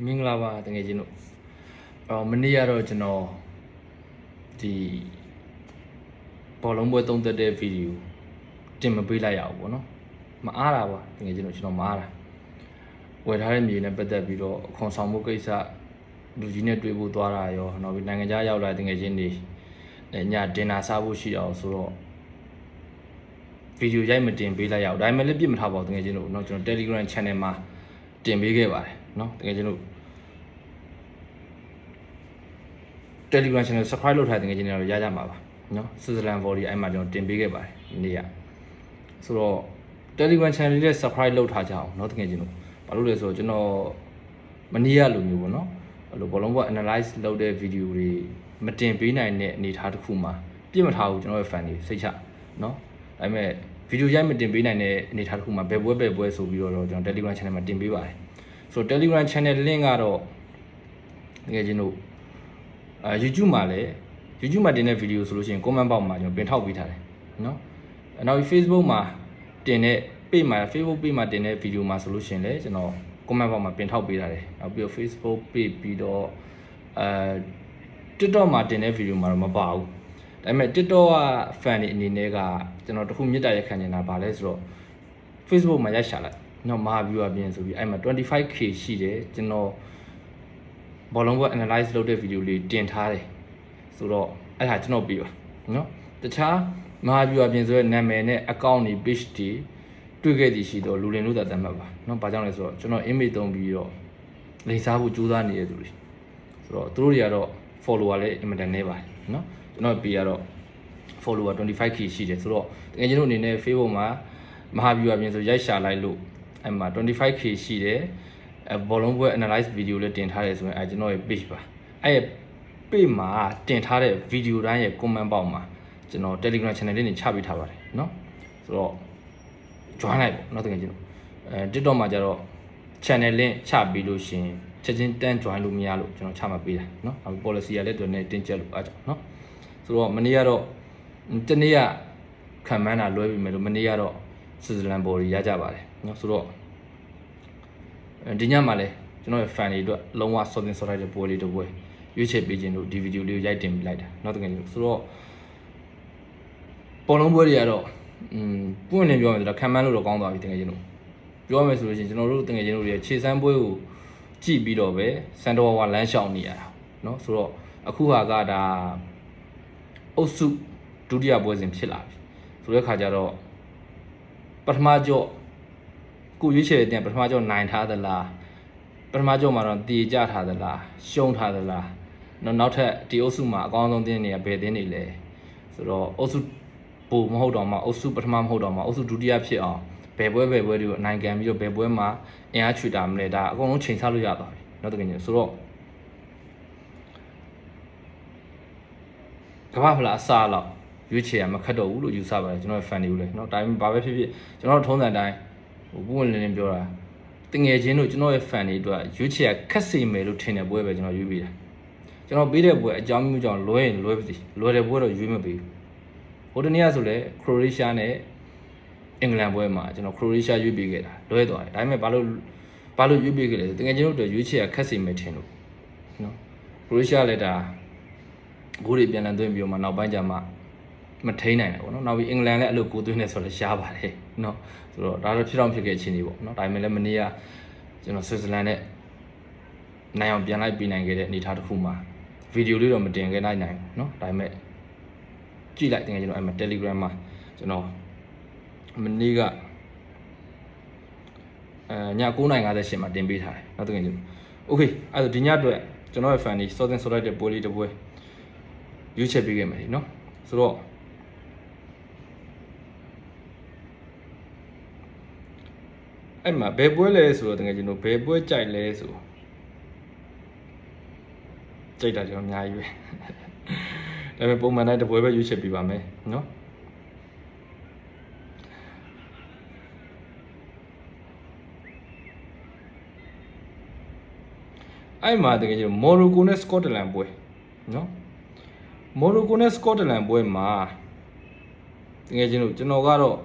မင်္ဂလာပါတကယ်ချင်းတို့မနေ့ကတော့ကျွန်တော်ဒီဘောလုံးပွဲသုံးသက်တဲ့ဗီဒီယိုတင်မပေးလိုက်ရဘူးပေါ့နော်မအားတာပါတကယ်ချင်းတို့ကျွန်တော်မအားတာဝယ်ထားတဲ့မြေနဲ့ပတ်သက်ပြီးတော့အခွန်ဆောင်မှုကိစ္စလူကြီးနဲ့တွေ့ဖို့သွားတာရောနောက်ပြီးနိုင်ငံခြားရောက်လာတကယ်ချင်းတွေညတင်နာစားဖို့ရှိအောင်ဆိုတော့ဗီဒီယိုရိုက်မတင်ပေးလိုက်ရအောင်ဒါပေမဲ့လည်းပြစ်မထားပါဘူးတကယ်ချင်းတို့เนาะကျွန်တော် Telegram Channel မှာတင်ပေးခဲ့ပါတယ်เนาะတကယ်ချင်းတို့Telegram Channel subscribe လုပ်ထားတဲ့ငွေချင်းတွေတော့ရကြမှာပါเนาะ Switzerland Volley အဲ့မှာကျွန်တော်တင်ပေးခဲ့ပါတယ်ဒီနေ့ကဆိုတော့ Telegram Channel လေးနဲ့ subscribe လုပ်ထားကြအောင်เนาะတကယ်ချင်းတို့ဘာလို့လဲဆိုတော့ကျွန်တော်မနေ့ကလိုမျိုးပေါ့เนาะအဲ့လိုဘောလုံးဘော analyze လုပ်တဲ့ video တွေမတင်ပေးနိုင်တဲ့အနေအထားတစ်ခုမှာပြစ်မထားဘူးကျွန်တော်ရဲ့ fan တွေစိတ်ချเนาะဒါပေမဲ့ video ရိုက်မတင်ပေးနိုင်တဲ့အနေအထားတစ်ခုမှာဘယ်ပွဲဆိုပြီးတော့ကျွန်တော် Telegram Channel မှာတင်ပေးပါတယ်ဆိုတော့ Telegram Channel link ကတော့တကယ်ချင်းတို့YouTube မှာလည်း YouTube မှာတင်တဲ့ video ဆိုလို့ရှိရင် comment box မှာကျွန်တော်ပင်ထောက်ပေးထားတယ်เนาะနောက် Facebook မှာတင်တဲ့ page မှာ Facebook page မှာတင်တဲ့ video မှာဆိုလို့ရှိရင်လည်းကျွန်တော် comment box မှာပင်ထောက်ပေးထားတယ်နောက်ပြီးတော့ Facebook page ပြီးတော့ TikTok မှာတင်တဲ့ video မှာတော့မပါဘူးဒါပေမဲ့ TikTok က fan တွေအနေနဲ့ကကျွန်တော်တခုမြစ်တာရက်ခံနေတာဗာလဲဆိုတော့ Facebook မှာရိုက်ရှာလိုက်နော်မဟာ viewer ပြင်ဆိုပြီးအဲ့မှာ 25k ရှိတယ်ကျွန်တော်ဘောလုံးပွဲ analyze လုပ်တဲ့ video လေးတင်ထားတယ်ဆိုတော့အဲ့ဒါကျွန်တော်ပြီးပါနော်တခြားမဟာ viewer ပြင်ဆိုတဲ့နာမည်နဲ့ account တွေ page တွေတွေ့ခဲ့သည်ရှိတော့လူလင်လို့သာတတ်မှတ်ပါနော်ဘာကြောင့်လဲဆိုတော့ကျွန်တော် image သုံးပြီးတော့လိမ်စားဖို့ကြိုးစားနေတဲ့သူတွေဆိုတော့သူတို့တွေကတော့ follower လည်းအင်မတန်နေပါတယ်နော်ကျွန်တော် page ကတော့ follower 25k ရှိတယ်ဆိုတော့တကယ်ကျွန်တော်အနေနဲ့ Facebook မှာမဟာ viewer ပြင်ဆိုရိုက်ရှာလိုက်လို့အဲ့မှာ 25k ရှိတယ်ဘောလုံးပွဲ analyze video လေးတင်ထားတယ်ဆိုရင်အဲကျွန်တော်ရဲ့ page ပါအဲ့ရဲ့ page မှာတင်ထားတဲ့ video တိုင်းရဲ့ comment box မှာကျွန်တော် Telegram channel လေးနေချပေးထားပါတယ်เนาะဆိုတော့ join လိုက်ပေါ့เนาะတကယ်ကျွန်တော်TikTok မှာကျတော့ channel link ချပြီးလို့ရှင်ချက်ချင်းတန်း join လို့မရလို့ကျွန်တော်ချမှပေးတာเนาะအခု policy ကလည်းတော်နေတင်းကျပ်လို့အားကြောင့်เนาะဆိုတော့မနေ့ကတော့တနေ့ကခံမှန်းတာလွဲပြီးမယ်လို့မနေ့ကတော့ Switzerland Volley ရကြပါတယ်เนาะဆိုတော့ဒီညမှာလည်းကျွန်တော်ရဲ့ fan တွေအတွက်လုံးဝစောတင်စောလိုက်တဲ့ပွဲလေးတစ်ပွဲရွေးချယ်ပေးခြင်းလို့ဒီဗီဒီယိုလေးကိုရိုက်တင်ပေးလိုက်တာเนาะတကယ်လို့ဆိုတော့ပေါ်လုံးပွဲတွေကတော့ပွင့်နေပြောမယ်ဆိုတော့ခံမှန်းလို့တော့ကောင်းသွားပြီတကယ်ချင်းလို့ပြောမယ်ဆိုလို့ရှိရင်ကျွန်တော်တို့တကယ်ချင်းတို့ရဲ့ခြေစမ်းပွဲကိုကြည့်ပြီးတော့ပဲစန်တော်ဝါလမ်းရှောင်နေရတာเนาะဆိုတော့အခုဟာကဒါအုပ်စုဒုတိယပွဲစဉ်ဖြစ်လာပြီဆိုတဲ့ခါကျတော့ပထမကြော့ကိုရွေးချယ်တဲ့ပထမကြော့နိုင်ထားသလားပထမကြော့မှာတော့တည်ကြထားသလားရှုံးထားသလားနောက်ထပ်ဒီအုပ်စုမှာအကောင်းဆုံးတင်းတွေကဘယ်တင်းတွေလဲဆိုတော့အုပ်စုပိုမဟုတ်တော့မှအုပ်စုပထမမဟုတ်တော့မှအုပ်စုဒုတိယဖြစ်အောင်ဘယ်ပွဲတွေကိုအနိုင်ခံပြီးတော့ဘယ်ပွဲမှာအင်အားချွေတာမလဲဒါအကုန်လုံးချိန်ဆလို့ရသွားပြီเนาะတကယ်ကြီးဆိုတော့ကမ္ဘာဖလားအစားလောက်ရွေးချယ်ရမခက်တော့ဘူးလို့ယူဆပါတယ်ကျွန်တော်ရဲ့ fan တွေကိုလည်းเนาะဒါပေမဲ့ဘာပဲဖြစ်ဖြစ်ကျွန်တော်ထုံးစံတိုင်းပွင့်လင်းလင်းပြောတာတငယ်ချင်းတို့ကျွန်တော်ရဲ့ fan တွေအတွက်ရွေးချယ်ရခက်စေမယ်လို့ထင်တဲ့ပွဲပဲကျွန်တော်ရွေးပေးတာကျွန်တော်ပေးတဲ့ပွဲအကြောင်းမျိုးကြောင့်လွဲရင်လွဲပါစေလွယ်တဲ့ပွဲတော့ရွေးမပေးဘူးဟိုတနေ့ကဆိုလဲခရိုအေးရှားနဲ့အင်္ဂလန်ပွဲမှာကျွန်တော်ခရိုအေးရှားရွေးပေးခဲ့တာလွဲသွားတယ်ဒါပေမဲ့ဘာလို့ရွေးပေးခဲ့လဲတငယ်ချင်းတို့အတွက်ရွေးချယ်ရခက်စေမယ်ထင်လို့နော်ခရိုအေးရှားလည်းဒါဂိုးတွေပြန်လည်သွင်းပြီးတော့မှနောက်ပိုင်းကျမှမထိန်းနိုင်တယ်ပေါ့နော်နောက်ပြီးအင်္ဂလန်လည်းအဲ့လိုကိုသွင်းနေဆိုတော့ရှားပါတယ်နော်ဆိုတော့ဒါတော့ဖြစ်တော့ဖြစ်ခဲ့ချင်းနေပေါ့နော်ဒါပေမဲ့လည်းမနေ့ကကျွန်တော်ဆွစ်ဇာလန်နဲ့နိုင်အောင်ပြန်လိုက်ပြီးနိုင်ခဲ့တဲ့အနေအထားတစ်ခုမှာဗီဒီယိုလေးတော့မတင်ခဲ့နိုင်ဘူးနော်ဒါပေမဲ့ကြည့်လိုက်တင်ကျွန်တော်အဲ့မှာ Telegram မှာကျွန်တော်မနေ့ကည9:58မှာတင်ပေးထားတယ်နောက်တစ်ခါကျွန်တော် Okay အဲ့တော့ဒီညအတွက်ကျွန်တော်ရဲ့ fan တွေစောတင်စောလိုက်တဲ့ပွဲလေးတစ်ပွဲရွေးချယ်ပေးခဲ့မယ်နော်ဆိုတော့အဲ့မှာဘယ်ပွဲလဲဆိုတော့တကယ်ကျွန်တော်ဘယ်ပွဲကြိုက်လဲဆိုကြိုက်တာကျွန်တော်အများကြီးပဲဒါပေမဲ့ပုံမှန်တိုင်းတစ်ပွဲပဲရွေးချယ်ပေးပါမယ်နော်အဲ့မှာတကယ်ကျွန်တော်မော်ရိုကိုနဲ့စကော့တလန်ပွဲနော်မော်ရိုကိုနဲ့စကော့တလန်ပွဲမှာတကယ်ကျွန်တော်ကတော့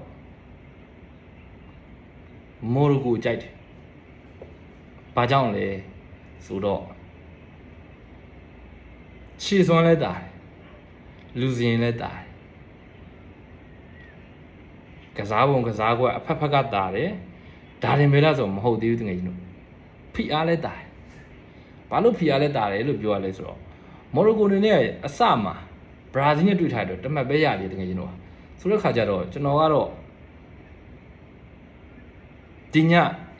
မော်ရိုကိုကြိုက်တယ်။ဘာကြောင့်လဲ ဆိုတော့ခြေစွမ်းလဲတာတယ်လူစင်လဲတာတယ်ကစားပုံကစားကွက်အဖက်ဖက်ကတာတယ်ဒါရင်ပဲလားဆိုမဟုတ်သေးဘူးတကယ်ကြီးတို့ဖိအားလဲတာတယ်ဘာလို့ဖိအားလဲတာတယ်လို့ပြောရလဲဆိုတော့မော်ရိုကိုနေနဲ့အစမှာဘရာဇီးနဲ့တွေ့ထားတော့တမတ်ပဲရတယ်တကယ်ကြီးတို့ဆိုတဲ့ခါကျတော့ကျွန်တော်ကတော့ဒီည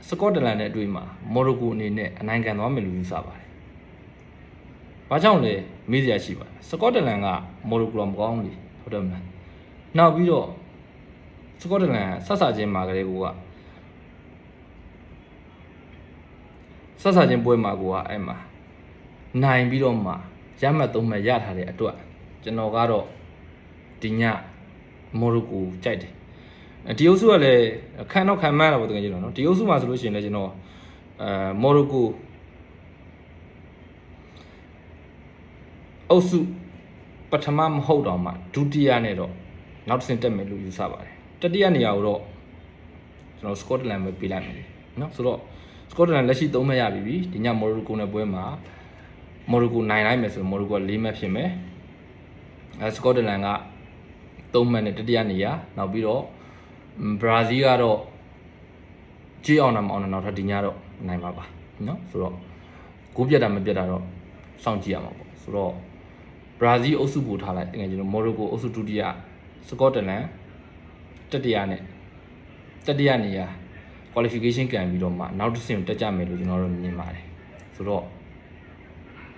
စကော့တလန်နဲ့အတွေ့မှာမော်ရိုကိုအနေနဲ့အနိုင်ခံသွားမယ်လို့ယူဆပါတယ်။ဘာကြောင့်လဲမေးစရာရှိပါတယ်။စကော့တလန်ကမော်ရိုကိုတော့မကောင်းဘူးလေဟုတ်တယ်မလား။နောက်ပြီးတော့စကော့တလန်ဆက်ဆာချင်းမှာကလေးကဆက်ဆာချင်းပွဲမှာကအဲ့မှာနိုင်ပြီးတော့မှရမှတ်သုံးမှတ်ရထားတဲ့အတွက်ကျွန်တော်ကတော့ဒီညမော်ရိုကိုကြိုက်တယ်ဒီအုပ်စုကလည်းခံတော့ခံမှန်းတာပေါ့တကယ်ကျွန်တော်နော်ဒီအုပ်စုမှာဆိုလို့ရှိရင်လည်းကျွန်တော်မော်ရိုကိုအုပ်စုပထမမဟုတ်တော့မှဒုတိယနဲ့တော့နောက်တစ်ဆင့်တက်မယ်လို့ယူဆပါတယ်တတိယနေရာကိုတော့ကျွန်တော်စကော့တလန်ပဲပေးလိုက်မယ်နော်ဆိုတော့စကော့တလန်လက်ရှိ3မှတ်ရပြီဒီညမော်ရိုကိုနဲ့ပွဲမှာမော်ရိုကိုနိုင်လိုက်မယ်ဆိုတော့မော်ရိုကိုက4မှတ်ဖြစ်မယ်စကော့တလန်က3မှတ်နဲ့တတိယနေရာနောက်ပြီးတော့ဘရာဇီးကတော့ကြေးအောင်တာမအောင်တာနောက်ထပ်ဒီညတော့နိုင်ပါနော်ဆိုတော့ဂိုးပြတ်တာမပြတ်တာတော့စောင့်ကြည့်ရမှာပေါ့ဆိုတော့ဘရာဇီးအုပ်စုပို့ထားလိုက်တကယ်ကျွန်တော်မော်ရိုကိုအုပ်စုဒုတိယစကော့တလန်တတိယနဲ့တတိယနေရာ qualification ကန်ပြီးတော့မှနောက်တစ်ဆင့်တက်ကြမယ်လို့ကျွန်တော်တို့မြင်ပါတယ်ဆိုတော့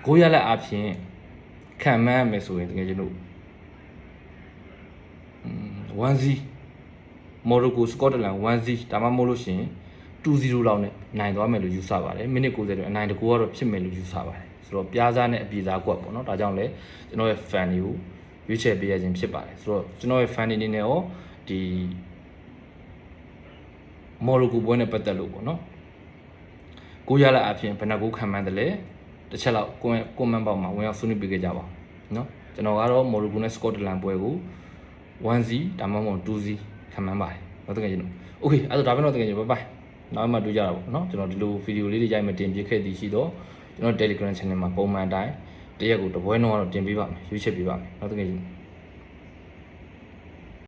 ဂိုးရလက်အပြင်ခံမှန်းမယ်ဆိုရင်တကယ်ကျွန်တော်1-0မော်ရိုကိုစကော့တလန်1-0ဒါမှမဟုတ်လို့ရှိရင်2-0လောက်နဲ့နိုင်သွားမယ်လို့ယူဆပါတယ်မိနစ်90တော့အနိုင်တကူကတော့ဖြစ်မယ်လို့ယူဆပါတယ်ဆိုတော့ပြားစားနဲ့အပြေစားကွက်ပေါ့နော်ဒါကြောင့်လည်းကျွန်တော်ရဲ့ fan တွေကိုရွေးချယ်ပေးရခြင်းဖြစ်ပါတယ်ဆိုတော့ကျွန်တော်ရဲ့ fan တွေအနေနဲ့ရောဒီမော်ရိုကိုပွဲနဲ့ပတ်သက်လို့ပေါ့နော်ကိုရလာအဖြစ်ဘယ်နှကိုခံမှန်းတယ်လဲတစ်ချက်လောက်ကွန်မန့်ပေါက်မှာဝင်ရောက်ဆွေးနွေးပေးကြပါဦးနော်ကျွန်တော်ကတော့မော်ရိုကိုနဲ့စကော့တလန်ပွဲကို1-0ဒါမှမဟုတ်2-0ခံမှန်းပါတယ်ဟုတ်တယ်ကဲကျွန်တော်โอเคအဲ့ဒါပဲတော့တကယ်ကြီးဘိုင်ဘိုင်နောက်မှတွေ့ကြတာပေါ့နော်ကျွန်တော်ဒီလိုဗီဒီယိုလေးတွေရိုက်မှတင်ပြခဲ့သည်ရှိတော့ကျွန်တော် Telegram channel မှာပုံမှန်တိုင်းတရက်ကိုတစ်ပွဲတော့တင်ပေးပါမယ်ရွေးချယ်ပေးပါမယ်ဟုတ်တယ်ကဲကြီး